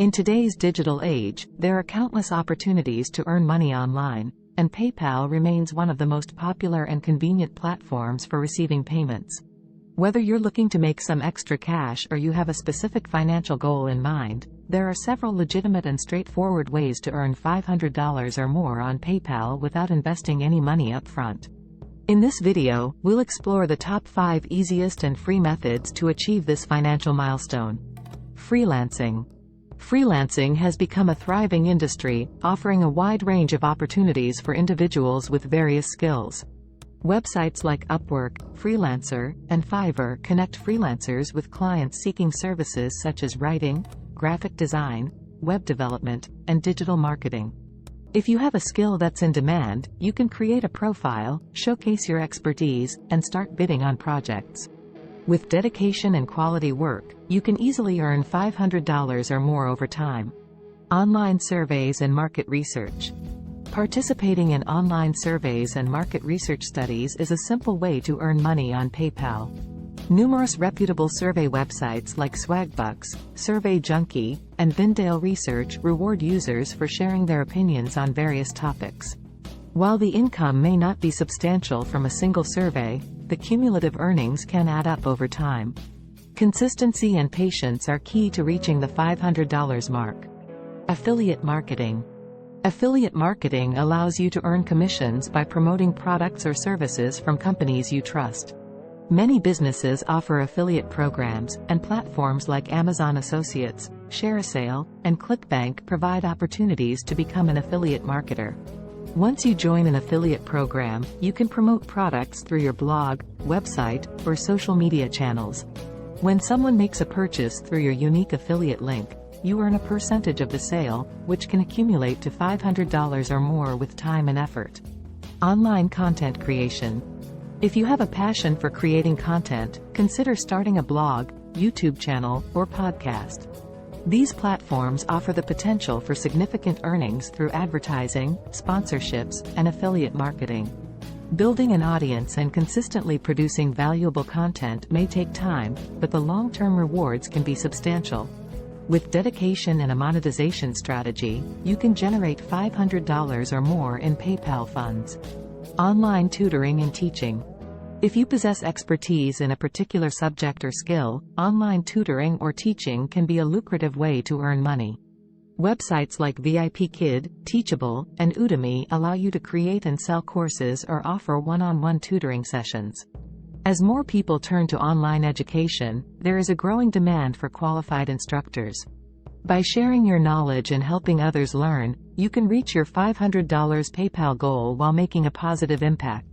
In today's digital age, there are countless opportunities to earn money online, and PayPal remains one of the most popular and convenient platforms for receiving payments. Whether you're looking to make some extra cash or you have a specific financial goal in mind, there are several legitimate and straightforward ways to earn $500 or more on PayPal without investing any money up front. In this video, we'll explore the top 5 easiest and free methods to achieve this financial milestone. Freelancing. Freelancing has become a thriving industry, offering a wide range of opportunities for individuals with various skills. Websites like Upwork, Freelancer, and Fiverr connect freelancers with clients seeking services such as writing, graphic design, web development, and digital marketing. If you have a skill that's in demand, you can create a profile, showcase your expertise, and start bidding on projects. With dedication and quality work, you can easily earn $500 or more over time. Online surveys and market research. Participating in online surveys and market research studies is a simple way to earn money on PayPal. Numerous reputable survey websites like Swagbucks, Survey Junkie, and Vindale Research reward users for sharing their opinions on various topics. While the income may not be substantial from a single survey, the cumulative earnings can add up over time. Consistency and patience are key to reaching the $500 mark. Affiliate marketing. Affiliate marketing allows you to earn commissions by promoting products or services from companies you trust. Many businesses offer affiliate programs, and platforms like Amazon Associates, ShareASale, and ClickBank provide opportunities to become an affiliate marketer. Once you join an affiliate program, you can promote products through your blog, website, or social media channels. When someone makes a purchase through your unique affiliate link, you earn a percentage of the sale, which can accumulate to $500 or more with time and effort. Online content creation. If you have a passion for creating content, consider starting a blog, YouTube channel, or podcast. These platforms offer the potential for significant earnings through advertising, sponsorships, and affiliate marketing. Building an audience and consistently producing valuable content may take time, but the long-term rewards can be substantial. With dedication and a monetization strategy, you can generate $500 or more in PayPal funds. Online tutoring and teaching. If you possess expertise in a particular subject or skill, online tutoring or teaching can be a lucrative way to earn money. Websites like VIPKid, Teachable, and Udemy allow you to create and sell courses or offer one-on-one tutoring sessions. As more people turn to online education, there is a growing demand for qualified instructors. By sharing your knowledge and helping others learn, you can reach your $500 PayPal goal while making a positive impact.